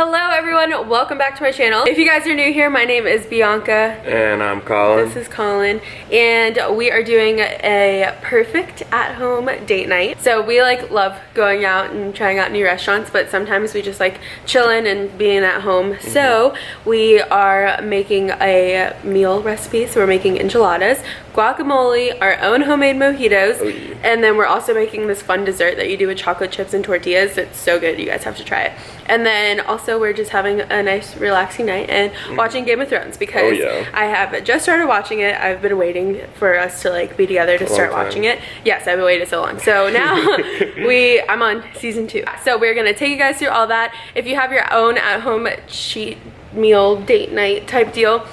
Hello everyone, welcome back to my channel. If you guys are new here, my name is Bianca. And I'm Colin. This is Colin. And we are doing a perfect at-home date night. So we love going out and trying out new restaurants, but sometimes we just like chilling and being at home. So we are making a meal recipe. So we're making enchiladas, guacamole, our own homemade mojitos, and then we're also making this fun dessert that you do with chocolate chips and tortillas. It's so good, you guys have to try it. And then also we're just having a nice relaxing night and watching Game of Thrones because I have just started watching it. I've been waiting for us to like be together to start watching it. Yes, I've been waiting so long. So now I'm on season 2. So we're gonna take you guys through all that. If you have your own at-home cheat meal date night type deal,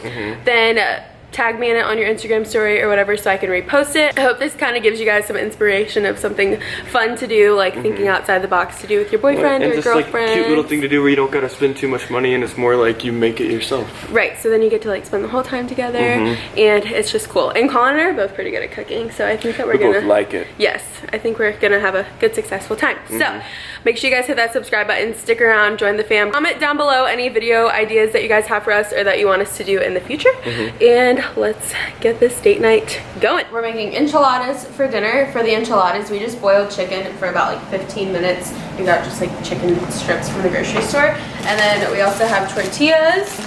then tag me in it on your Instagram story or whatever so I can repost it. I hope this kind of gives you guys some inspiration of something fun to do, like thinking outside the box to do with your boyfriend or girlfriend. Like cute little thing to do where you don't gotta spend too much money and it's more like you make it yourself. Right, so then you get to like spend the whole time together and it's just cool. And Colin and I are both pretty good at cooking, so I think that we're gonna both like it. Yes, I think we're gonna have a good successful time. So make sure you guys hit that subscribe button, stick around, join the fam. Comment down below any video ideas that you guys have for us or that you want us to do in the future. And let's get this date night going. We're making enchiladas for dinner. For the enchiladas, we just boiled chicken for about like 15 minutes. We got just like chicken strips from the grocery store. And then we also have tortillas,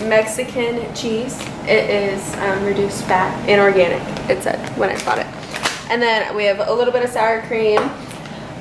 Mexican cheese. It is reduced fat and organic, it said when I bought it. And then we have a little bit of sour cream,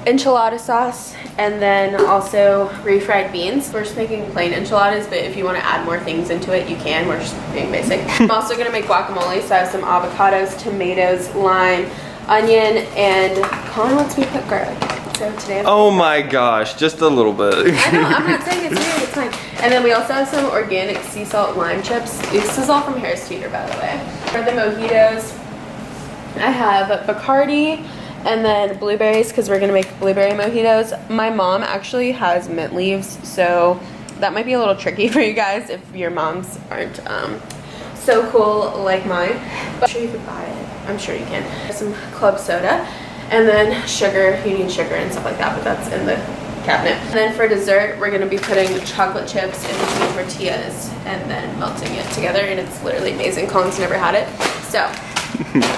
enchilada sauce, and then also refried beans. We're just making plain enchiladas, but if you want to add more things into it, you can. We're just being basic. I'm also going to make guacamole, so I have some avocados, tomatoes, lime, onion, and Colin wants me to put garlic. So today oh my gosh, just a little bit. I know, I'm not saying it's weird, it's fine. And then we also have some organic sea salt lime chips. This is all from Harris Teeter, by the way. For the mojitos, I have Bacardi, and then blueberries, because we're gonna make blueberry mojitos. My mom actually has mint leaves, so that might be a little tricky for you guys if your moms aren't so cool like mine. But I'm sure you could buy it. I'm sure you can. Some club soda, and then sugar. You need sugar and stuff like that, but that's in the cabinet. And then for dessert, we're gonna be putting chocolate chips in between tortillas and then melting it together, and it's literally amazing. Colin's never had it, so.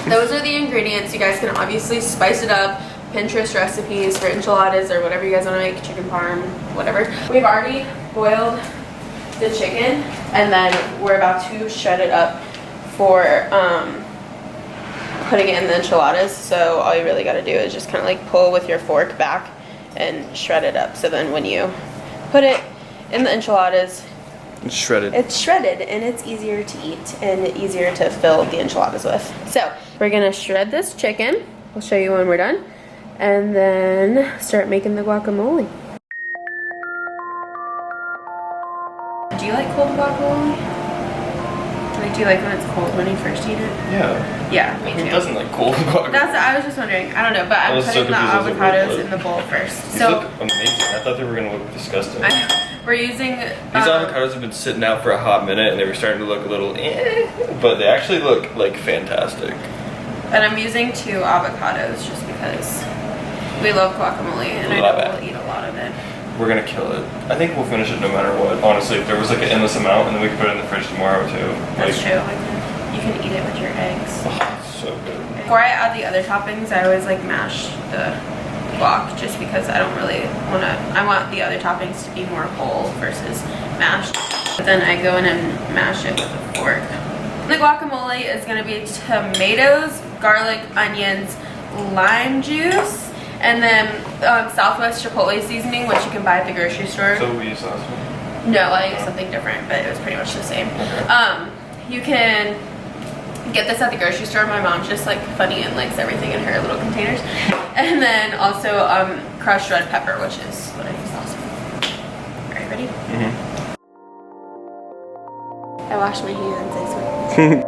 Those are the ingredients. You guys can obviously spice it up. Pinterest recipes for enchiladas or whatever you guys want to make, chicken parm, whatever. We've already boiled the chicken and then we're about to shred it up for putting it in the enchiladas. So all you really got to do is just kind of like pull with your fork back and shred it up. So then when you put it in the enchiladas, it's shredded. It's shredded and it's easier to eat and easier to fill the enchiladas with. So we're gonna shred this chicken. I'll show you when we're done. And then start making the guacamole. Do you like cold guacamole? Like, do you like when it's cold when you first eat it? Yeah. Yeah, me too. Who doesn't like cold guacamole? I was just wondering. I don't know, but I'm putting the avocados in the bowl first. These look amazing. I thought they were gonna look disgusting. We're using these avocados have been sitting out for a hot minute and they were starting to look a little but they actually look like fantastic. And I'm using 2 avocados just because we love guacamole and I know we'll eat a lot of it. We're gonna kill it. I think we'll finish it no matter what. Honestly, if there was like an endless amount and then we could put it in the fridge tomorrow too. That's true. You can eat it with your eggs. Oh, so good. Before I add the other toppings, I always like mash the guac just because I don't really want to, I want the other toppings to be more whole versus mashed. But then I go in and mash it with a fork. The guacamole is going to be tomatoes, garlic, onions, lime juice, and then Southwest Chipotle seasoning, which you can buy at the grocery store. So we use sauce? No, I used something different, but it was pretty much the same. You can get this at the grocery store. My mom's just like funny and likes everything in her little containers. And then also crushed red pepper, which is what I use also. Alright, ready? I washed my hands, I swear.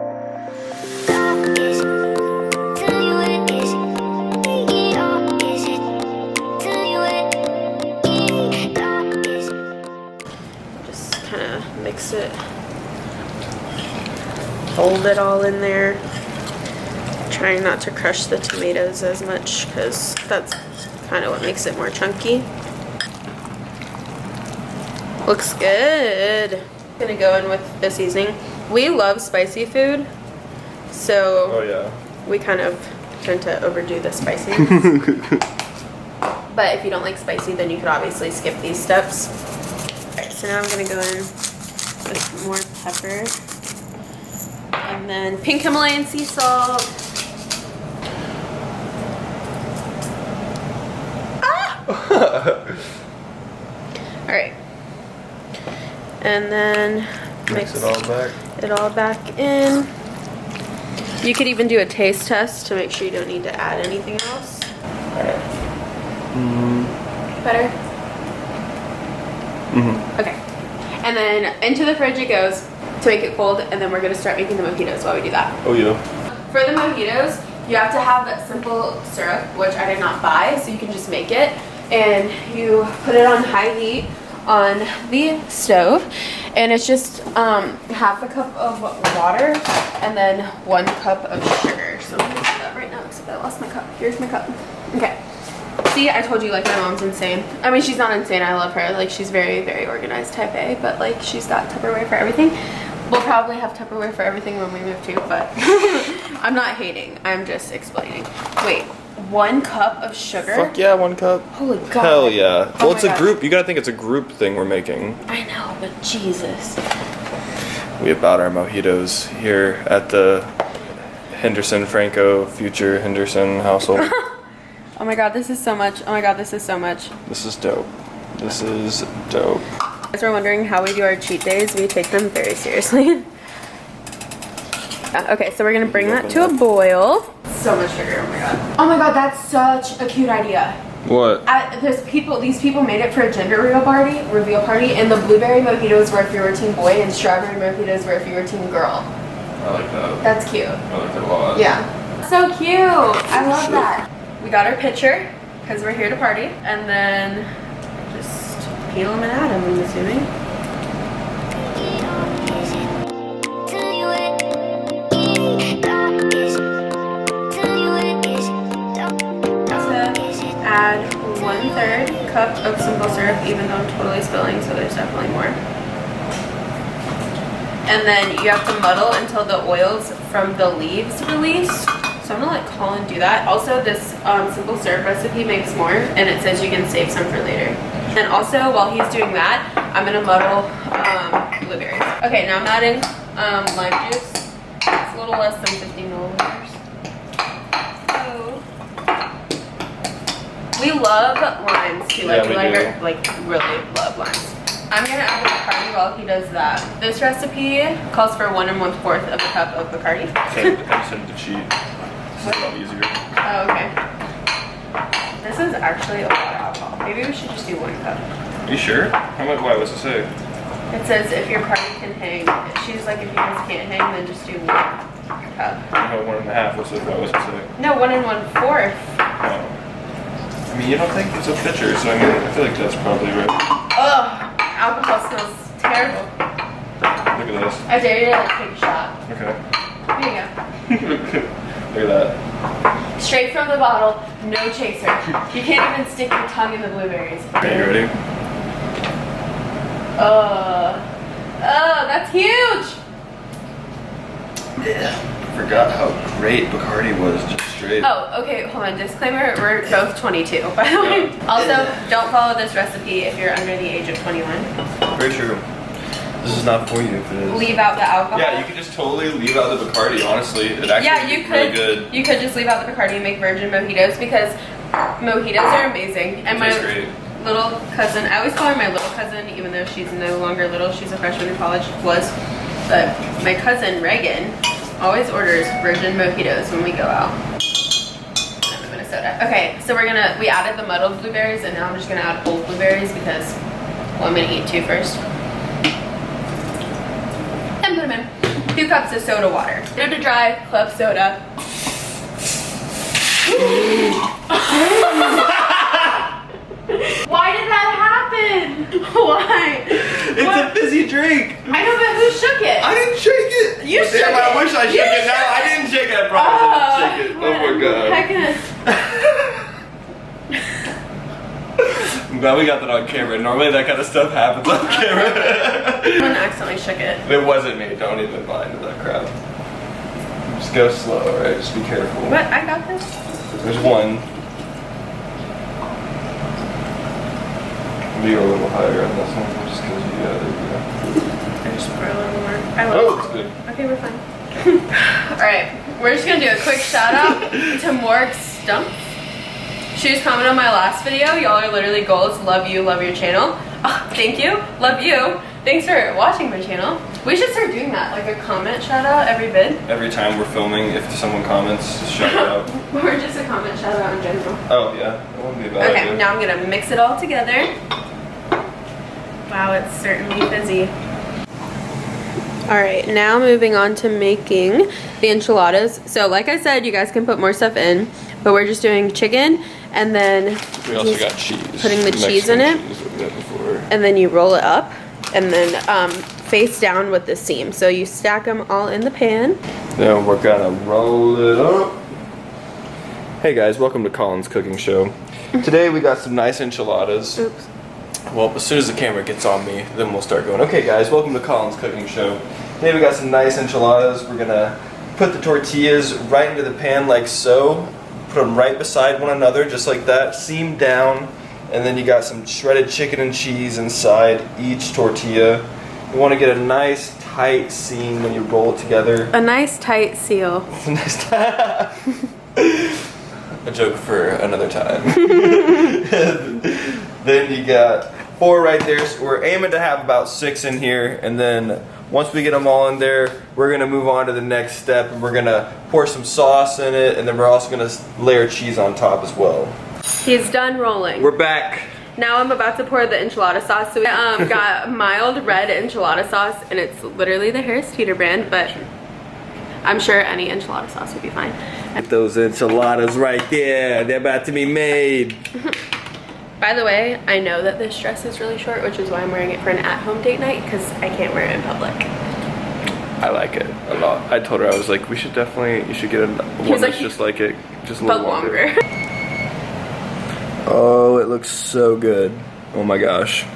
Just kind of mix it. Hold it all in there. Trying not to crush the tomatoes as much because that's kind of what makes it more chunky. Looks good. Gonna go in with the seasoning. We love spicy food, so Oh yeah. we kind of tend to overdo the spiciness. But if you don't like spicy, then you could obviously skip these steps. Alright, so now I'm gonna go in with more pepper. And then pink Himalayan sea salt. Alright. And then Mix it all back. In. You could even do a taste test to make sure you don't need to add anything else. Alright. Better? Mm-hmm. Okay. And then into the fridge it goes to make it cold, and then we're gonna start making the mojitos while we do that. Oh yeah. For the mojitos, you have to have that simple syrup, which I did not buy, so you can just make it. And you put it on high heat on the stove, and it's just half a cup of water and then 1 cup of sugar. So I'm gonna do that right now, except I lost my cup. Here's my cup. Okay. See, I told you, like, my mom's insane. I mean, she's not insane. I love her. Like, she's very, very organized, type A, but like, she's got Tupperware for everything. We'll probably have Tupperware for everything when we move too, but I'm not hating. I'm just explaining. Wait, 1 cup of sugar? Fuck yeah, 1 cup. Holy God. Hell yeah. Oh Well, it's my a God. group. You gotta think it's a group thing we're making. I know, but Jesus. We have bought our mojitos here at the Henderson Franco future Henderson household. Oh my God, this is so much. Oh my God, this is so much. This is dope. This is dope. As we're wondering how we do our cheat days, we take them very seriously. Okay, so we're gonna bring that to a boil. So much sugar, oh my God. Oh my God, that's such a cute idea. What? These people made it for a gender reveal party, and the blueberry mojitos were if you were team boy, and strawberry mojitos were if you were team girl. I like that. That's cute. I like that a lot. Yeah. So cute. I love that. We got our pitcher, because we're here to party, and then just peel them and add them, I'm assuming. Add 1/3 cup of simple syrup, even though I'm totally spilling, so there's definitely more. And then you have to muddle until the oils from the leaves release. So I'm gonna let Colin do that. Also, this simple syrup recipe makes more, and it says you can save some for later. And also, while he's doing that, I'm gonna muddle blueberries. Okay, now I'm adding lime juice. It's a little less than 50 milliliters. We love limes too, Yeah, like really love limes. I'm gonna add the Bacardi while he does that. This recipe calls for 1 1/4 of a cup of Bacardi. I sent the cheat. This is a lot easier. Oh, okay. This is actually a lot of alcohol. Maybe we should just do 1 cup. Are you sure? How much? Why? What's it say? It says if your party can hang. She's like, if you guys can't hang, then just do 1 cup. No, 1.5. What's it say? No, 1 1/4. Oh. I mean, you don't think it's a pitcher, so I mean, I feel like that's probably right. Ugh, alcohol smells terrible. Look at this. I dare you to like, take a shot. Okay. Here you go. Look at that. Straight from the bottle, no chaser. You can't even stick your tongue in the blueberries. Okay, you ready? Oh, that's huge! Forgot how great Bacardi was just straight. Oh, okay, hold on. Disclaimer, we're both 22, by the way. Also, don't follow this recipe if you're under the age of 21. Very true. This is not for you if it is. Leave out the alcohol. Yeah, you could just totally leave out the Bacardi, honestly. It actually Yeah, you is really could. good. You could just leave out the Bacardi and make virgin mojitos, because mojitos are amazing. And my Tastes great. little cousin, I always call her my little cousin, even though she's no longer little. She's a freshman in college, was. But my cousin Reagan always orders virgin mojitos when we go out. I'm in Minnesota. Okay, so we added the muddled blueberries, and now I'm just gonna add whole blueberries because, well, I'm gonna eat 2 first. And put them in. 2 cups of soda water. Soda dry, club soda. Why did that happen? Why? It's What? a fizzy drink. I know, but who shook it? I didn't shake it. You Damn, shook it. I wish I shook You it. No, shook I didn't shake it. I promise I didn't shake it. Oh my god. Heck is. I'm glad we got that on camera. Normally that kind of stuff happens on camera. Someone accidentally shook it. It wasn't me. Don't even mind that crap. Just go slow, alright? Just be careful. What? I got this? There's one. Be a little higher on this one just because you got it. I just pour a little more. I love Oh, it's good. Okay, we're fine. Alright, we're just gonna do a quick shout out to Morg Stump. She just commented on my last video. Y'all are literally goals. Love you, love your channel. Oh, thank you, love you. Thanks for watching my channel. We should start doing that, like a comment shout out every vid. Every time we're filming, if someone comments, just shout it out. Or just a comment shout out in general. Oh yeah, that wouldn't be a bad idea. Okay, now I'm gonna mix it all together. Wow, it's certainly fizzy. Alright, now moving on to making the enchiladas. So like I said, you guys can put more stuff in, but we're just doing chicken and then we also got cheese. Putting the cheese in it. Cheese that we had before. And then you roll it up and then face down with the seam. So you stack them all in the pan. Then we're gonna roll it up. Hey guys, welcome to Colin's cooking show. Today we got some nice enchiladas. Oops. Well, as soon as the camera gets on me, then we'll start going. Okay guys, welcome to Colin's cooking show. Today we got some nice enchiladas. We're gonna put the tortillas right into the pan like so. Put them right beside one another, just like that, seam down. And then you got some shredded chicken and cheese inside each tortilla. You wanna get a nice tight seam when you roll it together. A nice tight seal. A nice a joke for another time. Then you got 4 right there, so we're aiming to have about 6 in here, and then once we get them all in there, we're gonna move on to the next step, and we're gonna pour some sauce in it, and then we're also gonna layer cheese on top as well. He's done rolling. We're back. Now I'm about to pour the enchilada sauce. So we got mild red enchilada sauce, and it's literally the Harris Teeter brand, but I'm sure any enchilada sauce would be fine. Those enchiladas right there, they're about to be made. By the way, I know that this dress is really short, which is why I'm wearing it for an at-home date night, because I can't wear it in public. I like it a lot. I told her, I was like, you should get one that's just like it, just a little longer. Oh, it looks so good. Oh my gosh.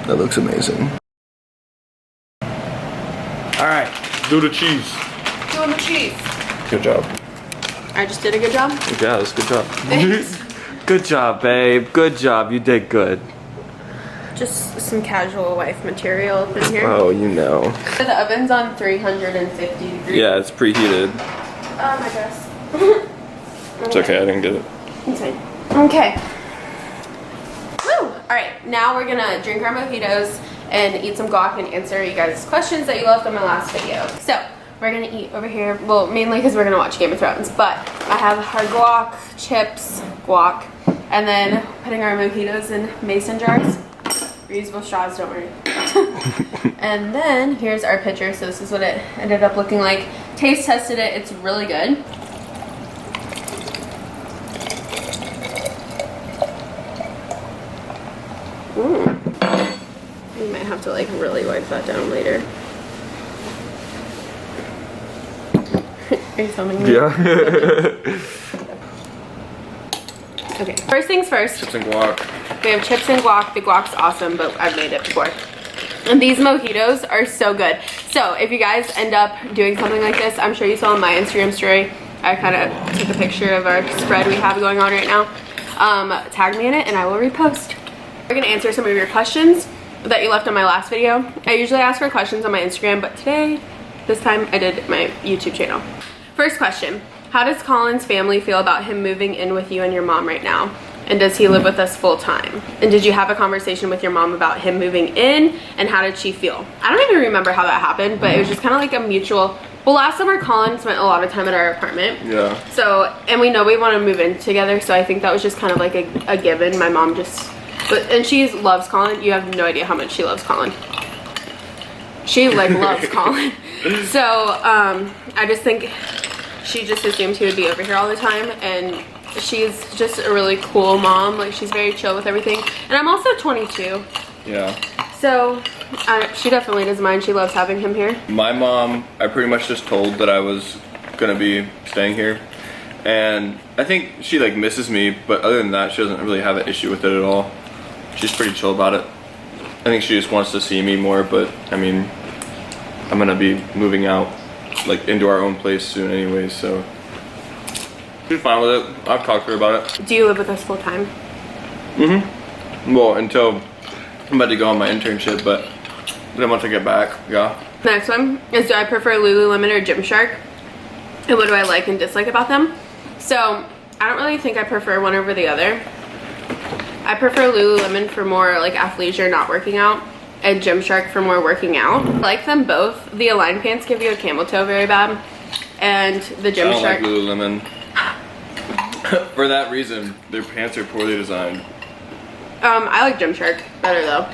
That looks amazing. Alright, do the cheese. Doing the cheese. Good job. I just did a good job? Yeah, that's a good job. Thanks. Good job, babe. Good job. You did good. Just some casual wife material up in here. Oh, you know. The oven's on 350 degrees. Yeah, it's preheated. I guess. It's okay, I didn't get it. It's fine. Okay. Woo! Alright, now we're gonna drink our mojitos and eat some guac and answer you guys' questions that you left on my last video. So, we're gonna eat over here, well, mainly because we're gonna watch Game of Thrones, but I have our guac, chips, guac, and then putting our mojitos in mason jars. Reusable straws, don't worry. And then here's our pitcher, so this is what it ended up looking like. Taste tested it, it's really good. You might have to like really wipe that down later. Are you filming me? Yeah. Okay, first things first. Chips and guac. We have chips and guac. The guac's awesome, but I've made it before. And these mojitos are so good. So if you guys end up doing something like this, I'm sure you saw on my Instagram story, I kind of took a picture of our spread we have going on right now. Tag me in it and I will repost. We're gonna answer some of your questions that you left on my last video. I usually ask for questions on my Instagram, but this time I did my YouTube channel. First question, how does Colin's family feel about him moving in with you and your mom right now? And does he live with us full time? And did you have a conversation with your mom about him moving in, and how did she feel? I don't even remember how that happened, but it was just kind of like a mutual, well, last summer Colin spent a lot of time at our apartment. Yeah. So, and we know we want to move in together, so I think that was just kind of like a given. My mom just, and she loves Colin. You have no idea how much she loves Colin. She like loves Colin. So, I just think she just assumed he would be over here all the time, and she's just a really cool mom. Like, she's very chill with everything. And I'm also 22. Yeah. So, she definitely doesn't mind. She loves having him here. My mom, I pretty much just told that I was gonna be staying here. And I think she like misses me, but other than that, she doesn't really have an issue with it at all. She's pretty chill about it. I think she just wants to see me more, but I mean, I'm gonna be moving out like into our own place soon anyway, so she's fine with it. I've talked to her about it. Do you live with us full time? Mm-hmm. Well, until I'm about to go on my internship, but then once I get back, yeah. Next one is, do I prefer Lululemon or Gymshark? And what do I like and dislike about them? So I don't really think I prefer one over the other. I prefer Lululemon for more like athleisure, not working out, and Gymshark for more working out. I like them both. The Align pants give you a camel toe very bad, and the Gymshark. I don't like Lululemon. For that reason, their pants are poorly designed. I like Gymshark better though.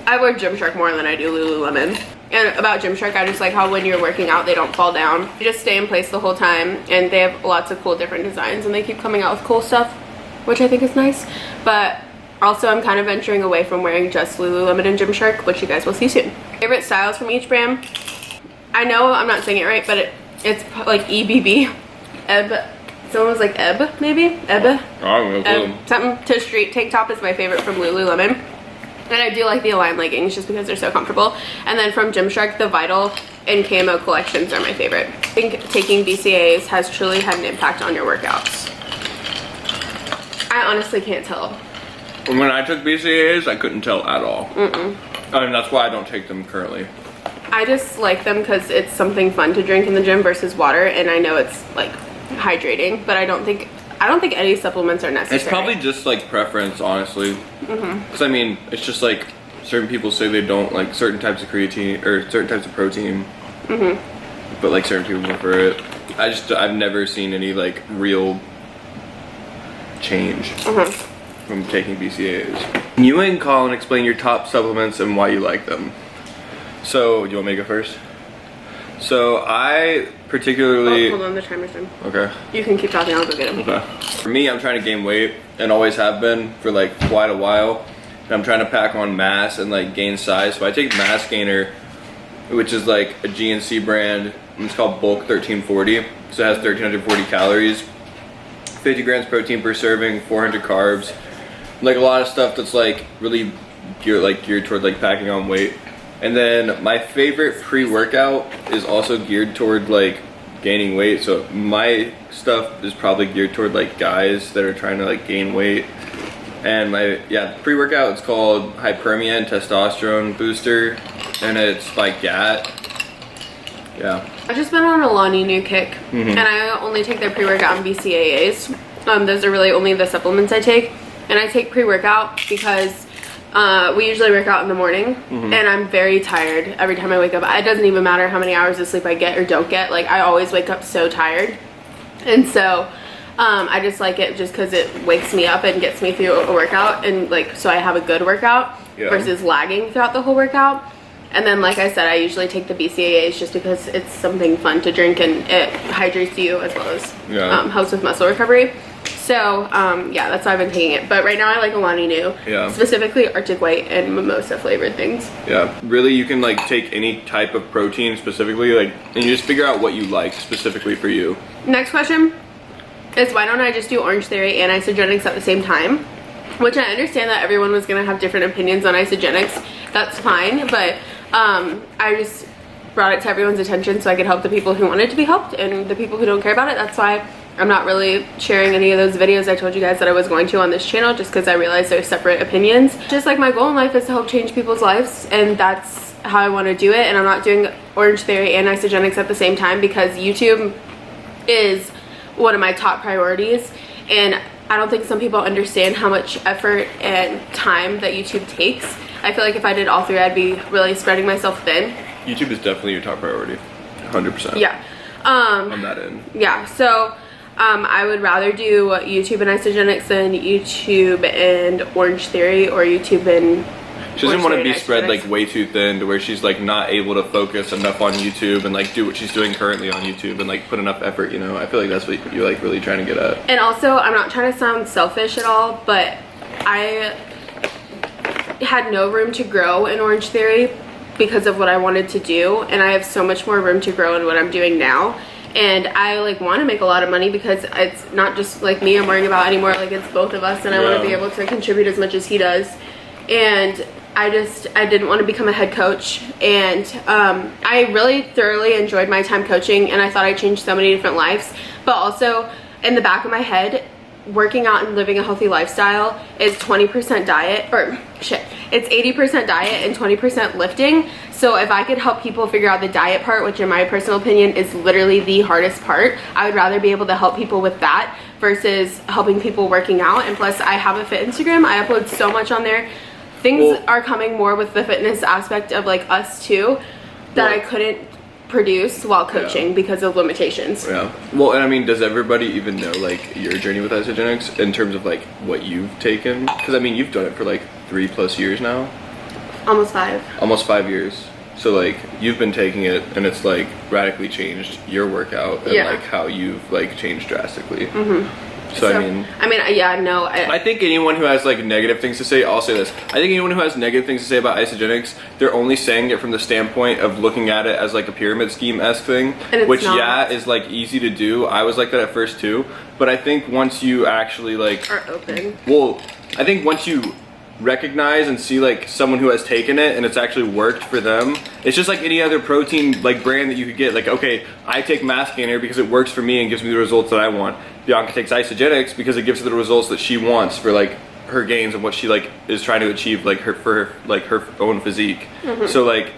I wear Gymshark more than I do Lululemon. And about Gymshark, I just like how when you're working out, they don't fall down. You just stay in place the whole time, and they have lots of cool different designs, and they keep coming out with cool stuff, which I think is nice. But also, I'm kind of venturing away from wearing just Lululemon and Gymshark, which you guys will see soon. Favorite styles from each brand? I know I'm not saying it right, but it's like EBB. Ebb. Someone was like Ebb, maybe? Ebb? I don't know. Something to street tank top is my favorite from Lululemon. And I do like the Align leggings just because they're so comfortable. And then from Gymshark, the Vital and Camo collections are my favorite. I think taking BCAAs has truly had an impact on your workouts. I honestly can't tell. When I took BCAAs, I couldn't tell at all. I mean, that's why I don't take them currently. I just like them because it's something fun to drink in the gym versus water, and I know it's like hydrating, but I don't think any supplements are necessary. It's probably just like preference, honestly. Because I mean, it's just like certain people say they don't like certain types of creatine or certain types of protein, but like certain people prefer it. I've never seen any like real change from taking BCAAs. You and Colin explain your top supplements and why you like them. So, do you want me to go first? So, I particularly... Oh, hold on, the timer's done. Okay. You can keep talking, I'll go get him. Okay. For me, I'm trying to gain weight and always have been for like quite a while. And I'm trying to pack on mass and like gain size. So I take Mass Gainer, which is like a GNC brand. And it's called Bulk 1340. So it has 1340 calories, 50 grams protein per serving, 400 carbs. Like a lot of stuff that's like really geared toward like packing on weight. And then my favorite pre-workout is also geared toward like gaining weight. So my stuff is probably geared toward like guys that are trying to like gain weight. And my pre-workout is called Hypermian Testosterone Booster, and it's by GAT. Yeah. I've just been on a Lonnie new kick, and I only take their pre-workout and BCAAs. Those are really only the supplements I take, and I take pre-workout because we usually work out in the morning, and I'm very tired every time I wake up. It doesn't even matter how many hours of sleep I get or don't get. Like, I always wake up so tired, and so I just like it just because it wakes me up and gets me through a workout, and like so I have a good workout versus lagging throughout the whole workout. And then, like I said, I usually take the BCAAs just because it's something fun to drink, and it hydrates you as well as helps with muscle recovery. So, yeah, that's why I've been taking it. But right now I like Alani Nu. Yeah. Specifically Arctic White and mimosa flavored things. Yeah. Really, you can like take any type of protein specifically, like, and you just figure out what you like specifically for you. Next question is, why don't I just do Orange Theory and Isagenix at the same time? Which I understand that everyone was going to have different opinions on Isagenix. That's fine, but I just brought it to everyone's attention so I could help the people who wanted to be helped, and the people who don't care about it, that's why I'm not really sharing any of those videos I told you guys that I was going to on this channel, just because I realized there's separate opinions. Just like my goal in life is to help change people's lives, and that's how I want to do it. And I'm not doing Orange Theory and Isagenix at the same time because YouTube is one of my top priorities, and I don't think some people understand how much effort and time that YouTube takes. I feel like if I did all three, I'd be really spreading myself thin. YouTube is definitely your top priority, 100%. Yeah. On that end. Yeah, so I would rather do YouTube and Isagenix than YouTube and Orange Theory, or YouTube and She doesn't want to be spread like way too thin to where she's like not able to focus enough on YouTube and like do what she's doing currently on YouTube and like put enough effort, you know. I feel like that's what you're like really trying to get at. And also, I'm not trying to sound selfish at all, but I had no room to grow in Orange Theory because of what I wanted to do, and I have so much more room to grow in what I'm doing now. and I like want to make a lot of money because it's not just like me I'm worrying about anymore, like it's both of us, and I want to be able to contribute as much as he does. And I didn't want to become a head coach, and I really thoroughly enjoyed my time coaching, and I thought I changed so many different lives. But also in the back of my head, working out and living a healthy lifestyle is 20% diet, or shit, it's 80% diet and 20% lifting. So if I could help people figure out the diet part, which in my personal opinion is literally the hardest part, I would rather be able to help people with that versus helping people working out. And plus I have a fit Instagram, I upload so much on there. Things are coming more with the fitness aspect of like us too that I couldn't produce while coaching because of limitations. Yeah. Well, and I mean, does everybody even know like your journey with Isagenix in terms of like what you've taken? Because I mean, you've done it for like 3+ years now. Almost 5. Almost 5 years. So like you've been taking it, and it's like radically changed your workout and like how you've like changed drastically. So I mean, yeah, no. I think anyone who has like negative things to say, I'll say this. I think anyone who has negative things to say about Isagenix, they're only saying it from the standpoint of looking at it as like a pyramid scheme-esque thing, which is like easy to do. I was like that at first too, but I think once you actually like are open. Well, I think once you recognize and see like someone who has taken it and it's actually worked for them, it's just like any other protein like brand that you could get. Like, okay, I take mass gainer because it works for me and gives me the results that I want. Bianca takes Isagenix because it gives her the results that she wants for like her gains and what she like is trying to achieve like her own physique. So like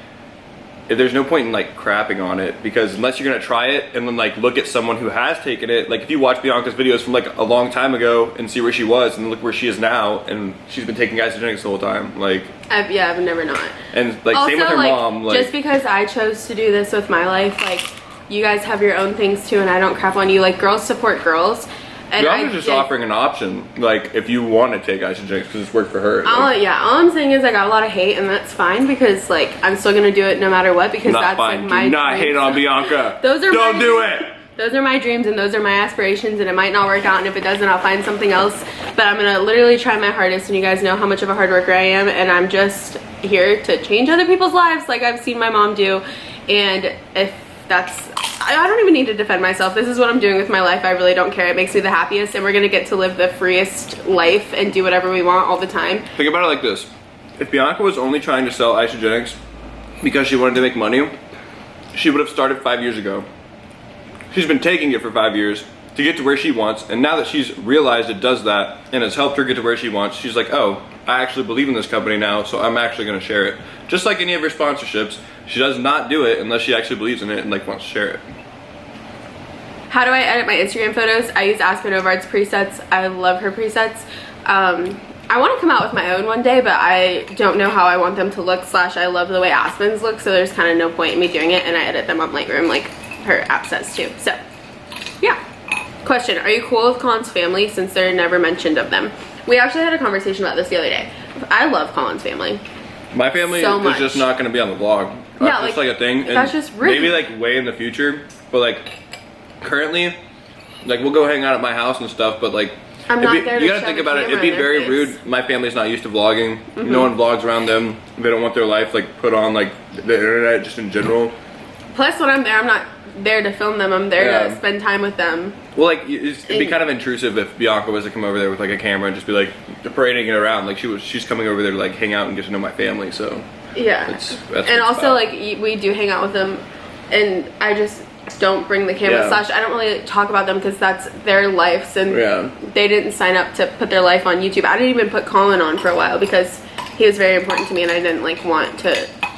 there's no point in like crapping on it, because unless you're gonna try it and then like look at someone who has taken it, like if you watch Bianca's videos from like a long time ago and see where she was and look where she is now, and she's been taking Isagenix the whole time, like I've never not. And like also, same with her mom, like just because I chose to do this with my life, like you guys have your own things too, and I don't crap on you. Like girls support girls. And Bianca's just offering an option, like if you want to take Isagenix because it's worked for her. All I'm saying is I got a lot of hate, and that's fine, because like I'm still gonna do it no matter what, because that's like my dreams. Not hate on Bianca. Those are don't do it. Those are my dreams and those are my aspirations, and it might not work out, and if it doesn't, I'll find something else. But I'm gonna literally try my hardest, and you guys know how much of a hard worker I am, and I'm just here to change other people's lives like I've seen my mom do. And if that's, I don't even need to defend myself. This is what I'm doing with my life. I really don't care. It makes me the happiest, and we're gonna get to live the freest life and do whatever we want all the time. Think about it like this. If Bianca was only trying to sell Isagenix because she wanted to make money, she would have started 5 years ago. She's been taking it for 5 years to get to where she wants, and now that she's realized it does that and has helped her get to where she wants, she's like, oh, I actually believe in this company now, so I'm actually gonna share it. Just like any of her sponsorships, she does not do it unless she actually believes in it and like wants to share it. How do I edit my Instagram photos? I use Aspen Ovard's presets. I love her presets. I want to come out with my own one day, but I don't know how I want them to look, / I love the way Aspen's look, so there's kind of no point in me doing it, and I edit them on Lightroom like her app says too. So yeah. Question, are you cool with Colin's family, since they're never mentioned of them? We actually had a conversation about this the other day. I love Colin's family. My family is just not going to be on the vlog. Yeah, that's just like a thing. And that's just rude. Maybe like way in the future, but like currently, like we'll go hang out at my house and stuff, but like I'm not there to you gotta think about it. It'd be very rude. My family's not used to vlogging. No one vlogs around them. They don't want their life like put on like the internet just in general. Plus, when I'm there, I'm not there to film them. I'm there to spend time with them. Well, like it'd be kind of intrusive if Bianca was to come over there with like a camera and just be like parading it around. Like she's coming over there to like hang out and get to know my family. So yeah, that's and also like we do hang out with them, and I just don't bring the camera / I don't really talk about them because that's their lives, and they didn't sign up to put their life on YouTube. I didn't even put Colin on for a while because he was very important to me, and I didn't like want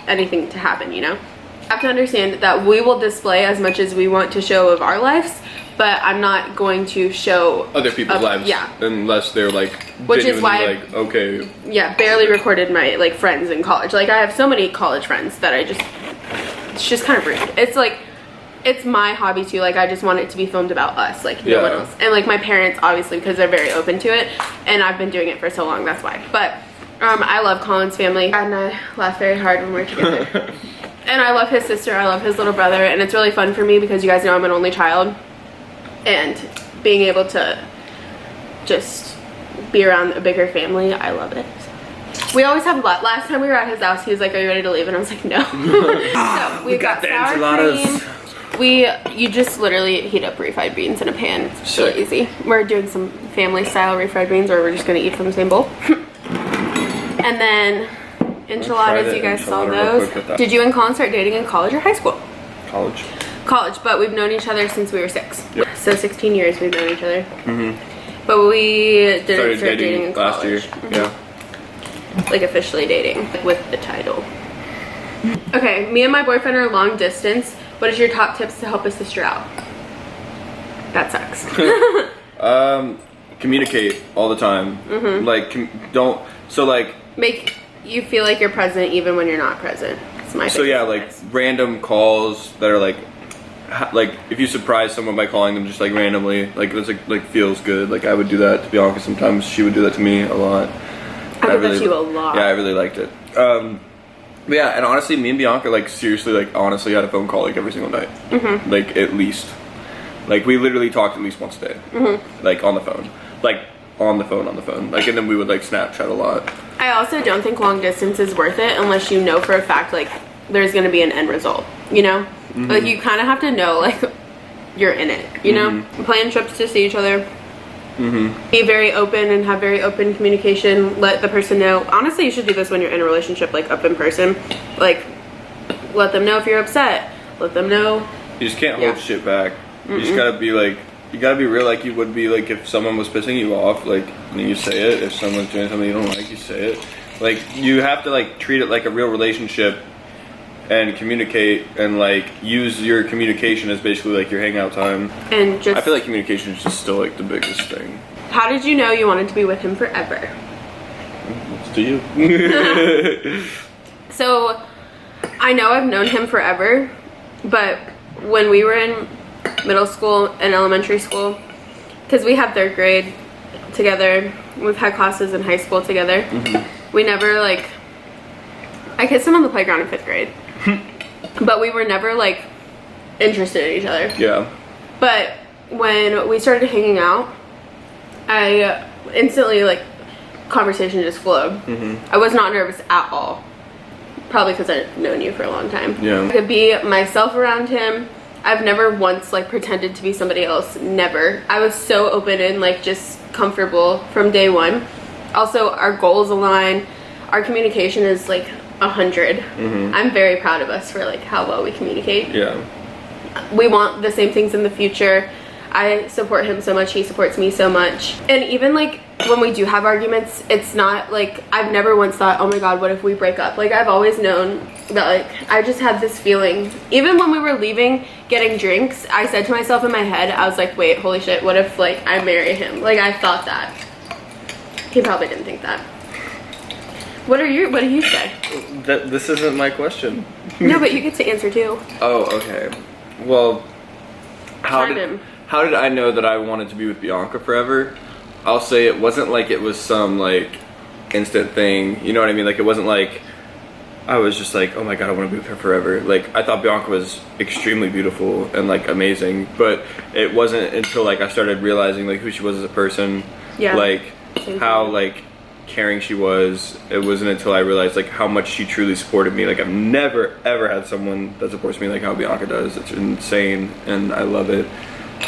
anything to happen, you know. You have to understand that we will display as much as we want to show of our lives, but I'm not going to show other people's lives, unless they're like, which is why like, okay, barely recorded my like friends in college. Like I have so many college friends that it's just kind of rude. It's like, it's my hobby too. Like I just want it to be filmed about us, like no one else. And like my parents, obviously, because they're very open to it, and I've been doing it for so long, that's why. But I love Colin's family, and I laugh very hard when we're together. And I love his sister, I love his little brother, and it's really fun for me because you guys know I'm an only child, and being able to just be around a bigger family, I love it. We always have, last time we were at his house, he was like, are you ready to leave? And I was like, no. So we got the enchiladas. You just literally heat up refried beans in a pan. It's really easy. We're doing some family style refried beans, or we're just gonna eat from the same bowl. And then enchiladas, you guys saw those. Did you and Colin start dating in college or high school? College. College, but we've known each other since we were 6. Yep. So 16 years we've known each other. But we didn't start dating in college. Last year. Yeah. Like officially dating with the title. Okay, me and my boyfriend are long distance. What is your top tips to help a sister out? That sucks. Communicate all the time. Like, don't, so like, make you feel like you're present even when you're not present. It's my so yeah, like random calls that are like if you surprise someone by calling them just like randomly, like that's like feels good. Like I would do that to Bianca sometimes. She would do that to me a lot. I did that to you a lot. Yeah, I really liked it. But yeah, and honestly, me and Bianca like seriously like honestly had a phone call like every single night. Like at least, like we literally talked at least once a day. Like on the phone, like on the phone, like, and then we would like Snapchat a lot. I also don't think long distance is worth it unless you know for a fact like there's gonna be an end result, you know? Like you kind of have to know like you're in it, you know? Plan trips to see each other. Be very open and have very open communication. Let the person know. Honestly, you should do this when you're in a relationship, like up in person. Like let them know if you're upset. Let them know. You just can't hold shit back. You just gotta be like, you gotta be real like you would be like if someone was pissing you off, like, and you say it. If someone's doing something you don't like, you say it. Like, you have to like treat it like a real relationship and communicate and like use your communication as basically like your hangout time. And just, I feel like communication is just still like the biggest thing. How did you know you wanted to be with him forever? It's to you. So, I know I've known him forever, but when we were in middle school and elementary school, because we had 3rd grade together, we've had classes in high school together, we never like, I kissed him on the playground in 5th grade, but we were never like interested in each other. Yeah. But when we started hanging out, I instantly like, conversation just flowed. I was not nervous at all, probably because I've known you for a long time. Yeah. I could be myself around him. I've never once like pretended to be somebody else. Never. I was so open and like just comfortable from day one. Also, our goals align. Our communication is like 100. I'm very proud of us for like how well we communicate. Yeah. We want the same things in the future. I support him so much. He supports me so much. And even like when we do have arguments, it's not like, I've never once thought, oh my god, what if we break up? Like I've always known that like, I just had this feeling. Even when we were leaving, getting drinks, I said to myself in my head, I was like, wait, holy shit, what if like I marry him? Like I thought that. He probably didn't think that. What do you say? This isn't my question. No, but you get to answer too. Oh, okay. Well, how did I know that I wanted to be with Bianca forever? I'll say it wasn't like it was some like instant thing. You know what I mean? Like it wasn't like I was just like, oh my god, I want to be with her forever. Like I thought Bianca was extremely beautiful and like amazing, but it wasn't until like I started realizing like who she was as a person, like how like caring she was. It wasn't until I realized like how much she truly supported me. Like I've never ever had someone that supports me like how Bianca does. It's insane and I love it.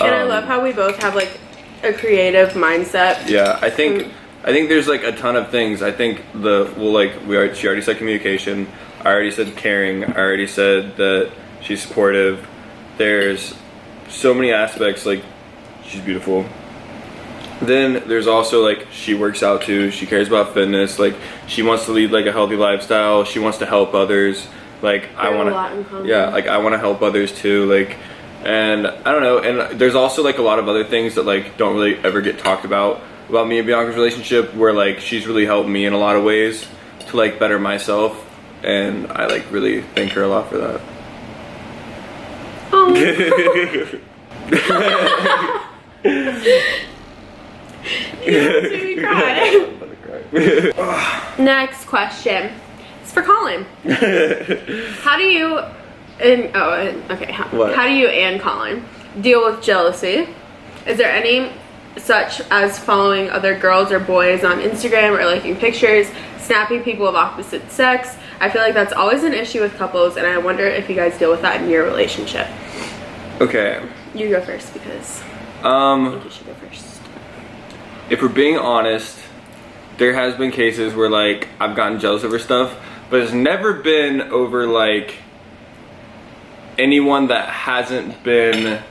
And I love how we both have like a creative mindset. Yeah, I think there's like a ton of things. I think she already said communication. I already said caring. I already said that she's supportive. There's so many aspects. Like she's beautiful. Then there's also like she works out too. She cares about fitness. Like she wants to lead like a healthy lifestyle. She wants to help others. Like I want to. Yeah, like I want to help others too. Like. And I don't know, and there's also like a lot of other things that like don't really ever get talked about me and Bianca's relationship, where like she's really helped me in a lot of ways to like better myself, and I like really thank her a lot for that. Oh. You made me cry. Next question. It's for Colin. How do you how do you and Colin deal with jealousy? Is there any such as following other girls or boys on Instagram or liking pictures, snapping people of opposite sex? I feel like that's always an issue with couples, and I wonder if you guys deal with that in your relationship. Okay. You go first because I think you should go first. If we're being honest, there has been cases where like I've gotten jealous over stuff, but it's never been over like anyone that hasn't been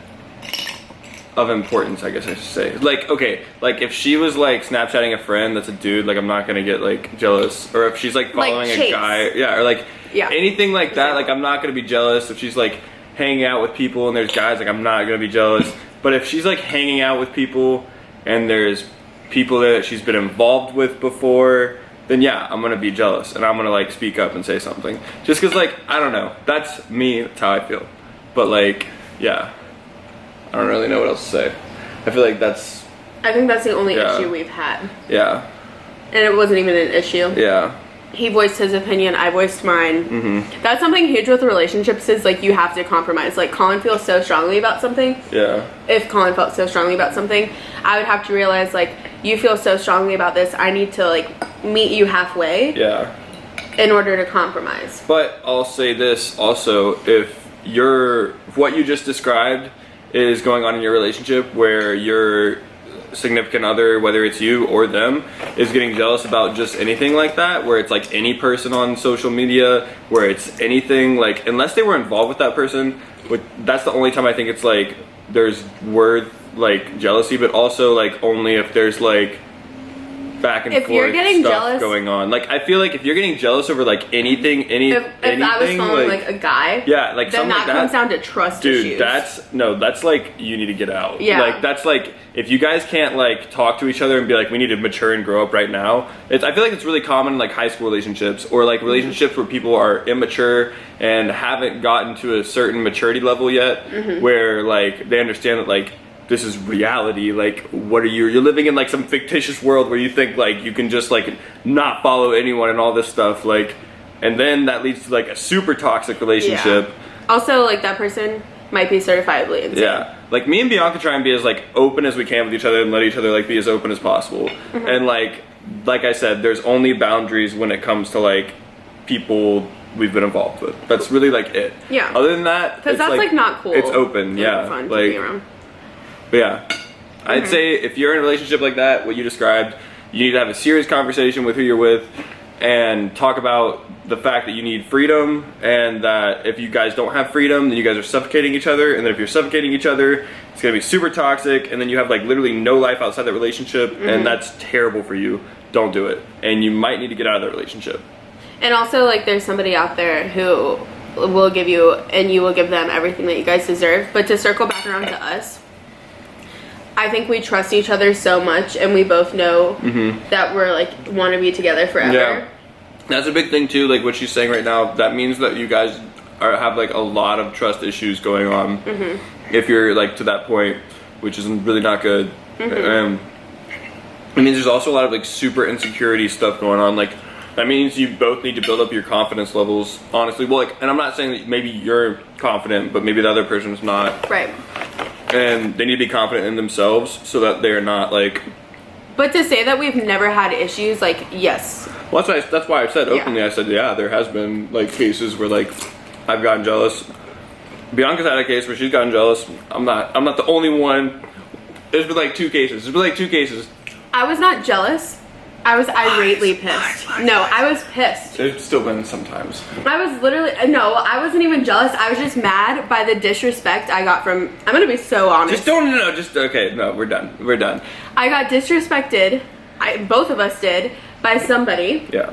of importance, I guess I should say. Like, okay, like if she was like Snapchatting a friend that's a dude, like I'm not gonna get like jealous. Or if she's like following a guy, yeah, or like anything like that, like I'm not gonna be jealous. If she's like hanging out with people and there's guys, like I'm not gonna be jealous. But if she's like hanging out with people and there's people that she's been involved with before, then yeah, I'm gonna be jealous and I'm gonna like speak up and say something. Just cause like, I don't know, that's me, that's how I feel. But like, yeah, I don't really know what else to say. I feel like that's... I think that's the only issue we've had. Yeah. And it wasn't even an issue. Yeah. He voiced his opinion, I voiced mine. Mm-hmm. That's something huge with relationships is like you have to compromise. Like Colin feels so strongly about something. Yeah. If Colin felt so strongly about something, I would have to realize like you feel so strongly about this, I need to like meet you halfway. Yeah. In order to compromise. But I'll say this also, if what you just described is going on in your relationship where your significant other, whether it's you or them, is getting jealous about just anything like that, where it's like any person on social media, where it's anything like, unless they were involved with that person, that's the only time I think it's like there's worth like jealousy, but also like only if there's like back and if forth you're getting stuff jealous, going on. Like I feel like if you're getting jealous over like anything, if I was following like a guy, yeah, like then that comes down to trust issues. Dude, that's like you need to get out. Yeah, like that's like if you guys can't like talk to each other and be like we need to mature and grow up right now. I feel like it's really common in like high school relationships or like relationships where people are immature and haven't gotten to a certain maturity level yet, where like they understand that like this is reality. Like what are you're living in like some fictitious world where you think like you can just like not follow anyone and all this stuff, like, and then that leads to like a super toxic relationship. Also like that person might be certifiably insane. Yeah, like me and Bianca try and be as like open as we can with each other and let each other like be as open as possible. And like I said, there's only boundaries when it comes to like people we've been involved with. That's really like it. Yeah, other than that, because that's like not cool. It's open. Yeah, fun like to be around. But yeah, I'd say if you're in a relationship like that, what you described, you need to have a serious conversation with who you're with and talk about the fact that you need freedom, and that if you guys don't have freedom, then you guys are suffocating each other, and then if you're suffocating each other, it's gonna be super toxic, and then you have like literally no life outside that relationship, and that's terrible for you. Don't do it, and you might need to get out of the relationship. And also like there's somebody out there who will give you and you will give them everything that you guys deserve. But to circle back around to us, I think we trust each other so much, and we both know that we're like want to be together forever. Yeah, that's a big thing too. Like what she's saying right now, that means that you guys have like a lot of trust issues going on. If you're like to that point, which is really not good. It means there's also a lot of like super insecurity stuff going on. Like that means you both need to build up your confidence levels. Honestly, well, like, and I'm not saying that maybe you're confident, but maybe the other person's not. Right. And they need to be confident in themselves so that they're not like. But to say that we've never had issues, like, yes. Well, that's why I said openly. I said, yeah, there has been like cases where like I've gotten jealous. Bianca's had a case where she's gotten jealous. I'm not the only one. There's been like two cases. I was not jealous. I was irately pissed. No, I was pissed. There's still been sometimes. I was literally, no, I wasn't even jealous. I was just mad by the disrespect I got from, I'm gonna be so honest. Okay, no, we're done. I got disrespected, both of us did, by somebody. Yeah.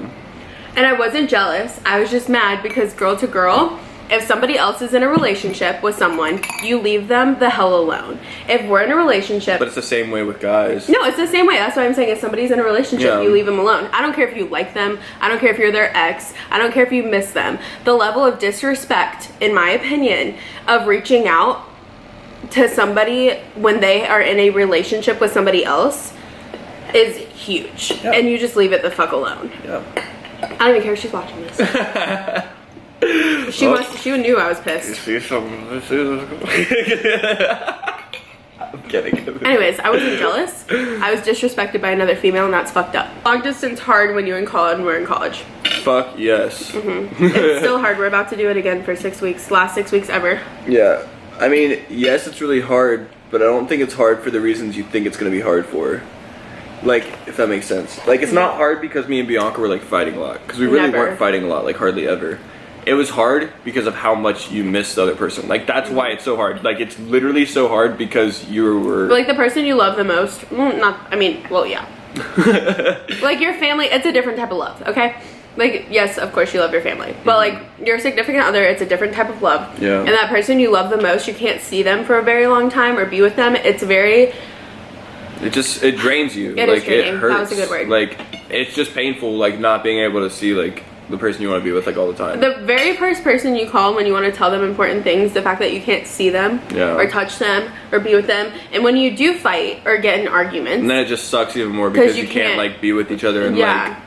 And I wasn't jealous. I was just mad because girl to girl, if somebody else is in a relationship with someone, you leave them the hell alone. If we're in a relationship... But it's the same way with guys. No, it's the same way. That's why I'm saying if somebody's in a relationship, you leave them alone. I don't care if you like them. I don't care if you're their ex. I don't care if you miss them. The level of disrespect, in my opinion, of reaching out to somebody when they are in a relationship with somebody else is huge. Yep. And you just leave it the fuck alone. Yep. I don't even care if she's watching this. She knew I was pissed. I'm kidding. Anyways, I wasn't jealous. I was disrespected by another female, and that's fucked up. Long distance hard when you're in college and we're in college. Fuck yes. It's still hard. We're about to do it again for 6 weeks. Last 6 weeks ever. Yeah. I mean, yes, it's really hard, but I don't think it's hard for the reasons you think it's gonna be hard for. Like, if that makes sense. Like, it's not hard because me and Bianca were like fighting a lot, because we really weren't fighting a lot, like hardly ever. It was hard because of how much you miss the other person. Like, that's why it's so hard. Like, it's literally so hard because you were... Like, the person you love the most, well, yeah. Like, your family, it's a different type of love, okay? Like, yes, of course you love your family. But, like, your significant other, it's a different type of love. Yeah. And that person you love the most, you can't see them for a very long time or be with them. It's very... It drains you. It is draining. It hurts. That was a good word. Like, it's just painful, like, not being able to see, like, the person you want to be with, like, all the time. The very first person you call when you want to tell them important things, the fact that you can't see them or touch them or be with them, and when you do fight or get in arguments, and then it just sucks even more because you can't like be with each other and like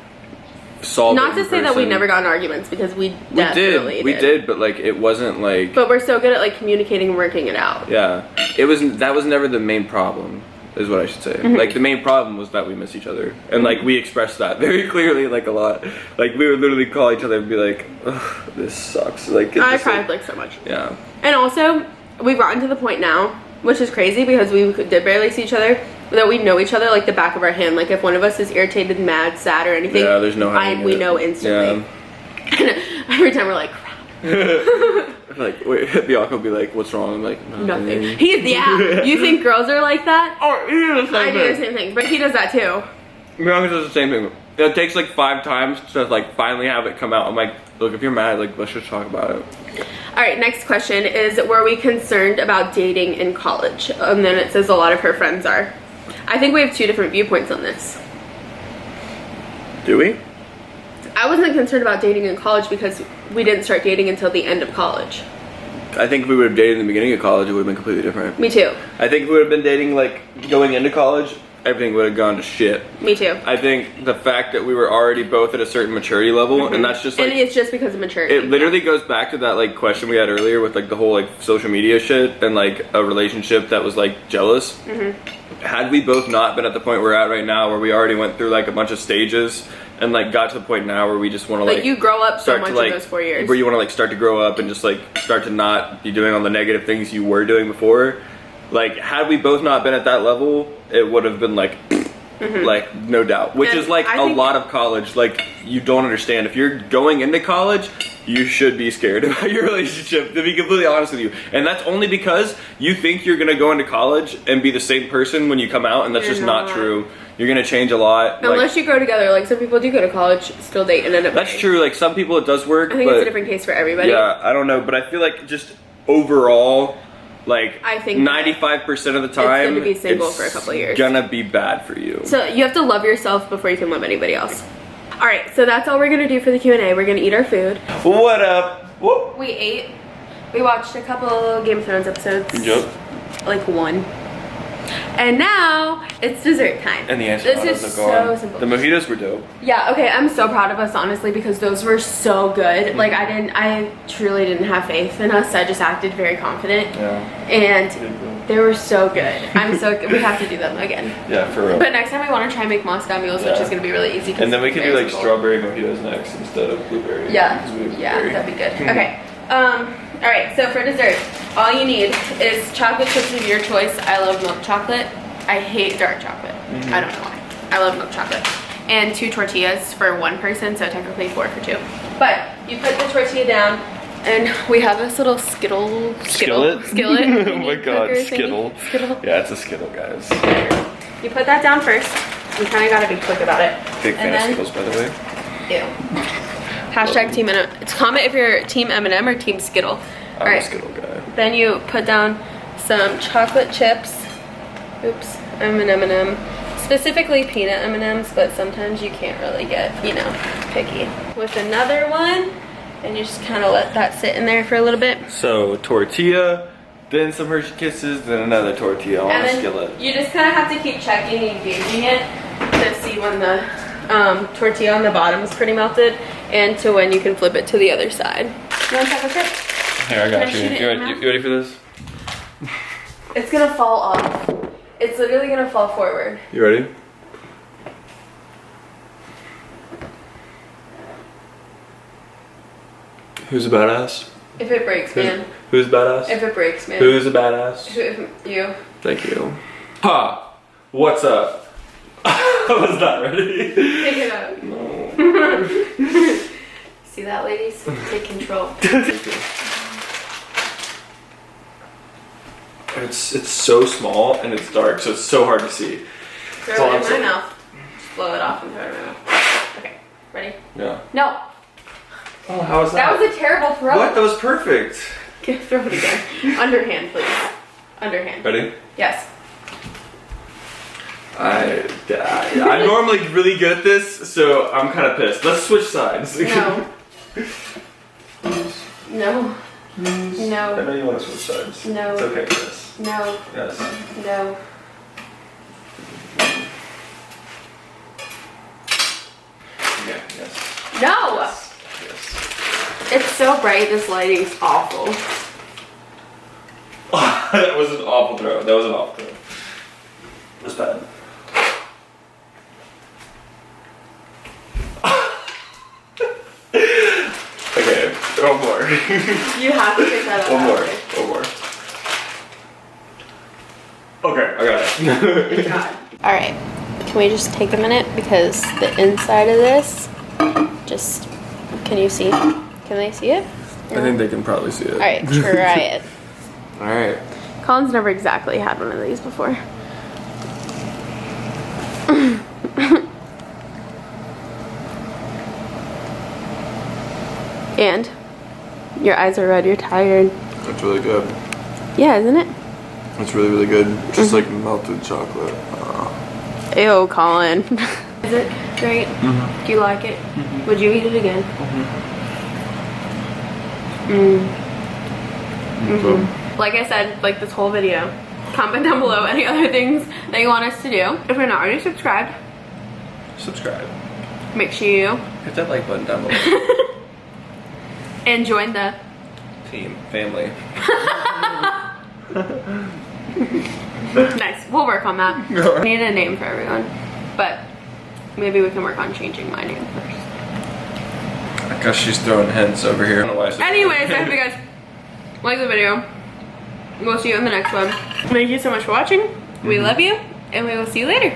solve not it to say that we never got in arguments, because we definitely did, but like it wasn't like, but we're so good at like communicating and working it out. Yeah, that was never the main problem, is what I should say. Like, the main problem was that we miss each other, and like we expressed that very clearly, like a lot. Like, we would literally call each other and be like, ugh, this sucks. Like, I cried like so much. Yeah. And also, we've gotten to the point now, which is crazy because we did barely see each other, that we know each other like the back of our hand. Like, if one of us is irritated, mad, sad, or anything, yeah, there's no we know instantly. Yeah. Every time we're like, like, wait, Bianca will be like, what's wrong? I'm like, nothing. You think girls are like that? Oh, he does the same I thing. do the same thing, but he does that too. Bianca does the same thing. It takes like 5 times to like finally have it come out. I'm like, look, if you're mad, like, let's just talk about it. All right, next question is, were we concerned about dating in college? And then it says a lot of her friends are. I think we have 2 different viewpoints on this. Do we? I wasn't concerned about dating in college because we didn't start dating until the end of college. I think if we would have dated in the beginning of college, it would have been completely different. Me too. I think if we would have been dating like going into college, everything would have gone to shit. Me too. I think the fact that we were already both at a certain maturity level, and that's just like... And it's just because of maturity. It literally goes back to that like question we had earlier with like the whole like social media shit and like a relationship that was like jealous. Had we both not been at the point we're at right now, where we already went through like a bunch of stages and like got to the point now where we just want to like you grow up so much in those 4 years, where you want to like start to grow up and just like start to not be doing all the negative things you were doing before. Like, had we both not been at that level, it would have been like like, no doubt. Which is like a lot of college. Like, you don't understand. If you're going into college, you should be scared about your relationship, to be completely honest with you. And that's only because you think you're gonna go into college and be the same person when you come out, and that's just not true. You're gonna change a lot. Unless you grow together. Like, some people do go to college, still date, and end up That's married. true. Like, some people it does work. I think it's a different case for everybody. Yeah, I don't know. But I feel like just overall, like, I think 95% of the time, it's gonna be single for a couple of years. Gonna be bad for you. So you have to love yourself before you can love anybody else. All right, so that's all we're gonna do for the Q&A. We're gonna eat our food. What up? Whoop. We ate. We watched a couple Game of Thrones episodes. Yep. Like 1. And now it's dessert time. And the enchiladas This is are gone. so simple. The mojitos were dope. Yeah, okay, I'm so proud of us, honestly, because those were so good. Like, I truly didn't have faith in us. I just acted very confident. Yeah. And they were so good. We have to do them again. Yeah, for real. But next time we want to try and make Moscow mules, which is going to be really easy. And then we can do like simple. strawberry mojitos next instead of blueberry. Yeah, that'd be good. Okay. All right, so for dessert, all you need is chocolate chips of your choice. I love milk chocolate. I hate dark chocolate. I don't know why. I love milk chocolate. And 2 tortillas for 1 person, so technically 4 for 2. But you put the tortilla down, and we have this little skillet. Oh my god, skittle. Skittle. Yeah, it's a skittle, guys. You put that down first. You kind of got to be quick about it. Big fan of Skittles, by the way. Ew. Hashtag Team M&M. It's comment if you're Team M&M or Team Skittle. I'm a Skittle guy. Then you put down some chocolate chips. Oops, I'm an M&M. Specifically peanut M&Ms, but sometimes you can't really get, you know, picky. With another one, and you just kind of let that sit in there for a little bit. So, tortilla, then some Hershey Kisses, then another tortilla on a skillet. You just kind of have to keep checking and gauging it to see when the tortilla on the bottom is pretty melted, and to when you can flip it to the other side. You want chocolate chip? Here, I got you. You ready for this? It's gonna fall off. It's literally gonna fall forward. You ready? Who's a badass? If it breaks, man. Who's badass? If it breaks, man. Who's a badass? You. Thank you. Ha! What's up? I was not ready. Take it up. No. See that, ladies? Take control. It's so small and it's dark, so it's so hard to see. Throw it in my mouth. Just blow it off and throw it in my mouth. Okay, ready? Yeah. No. Oh, how was that? That was a terrible throw. What? That was perfect. Throw it again. Underhand, please. Underhand. Ready? Yes. I'm normally really good at this, so I'm kind of pissed. Let's switch sides. No. No. I No. know you want to switch sides. No. It's okay, Chris. No. Yes. No. Yeah, yes. No! Yes. It's so bright, this lighting's awful. That was an awful throw. That was an awful throw. It was bad. Okay, one more. You have to pick that up. One more. after. One more. Okay, I got it. Good God. Alright, can we just take a minute because the inside of this, just, can you see? Can they see it? I think they can probably see it. Alright, try it. Alright. Colin's never exactly had one of these before. And your eyes are red, you're tired. That's really good. Yeah, isn't it? It's really, really good. Just like melted chocolate. Ew, Colin. Is it great? Do you like it? Would you eat it again? Like I said, like this whole video, comment down below any other things that you want us to do. If you're not already subscribed, Subscribe. make sure you Hit that like button down below. and join the Team, family. nice. We'll work on that. We need a name for everyone, but maybe we can work on changing my name first. I guess she's throwing hints over here. I don't know why I said Anyways, I hope you guys like the video. We'll see you in the next one. Thank you so much for watching. We love you, and we will see you later.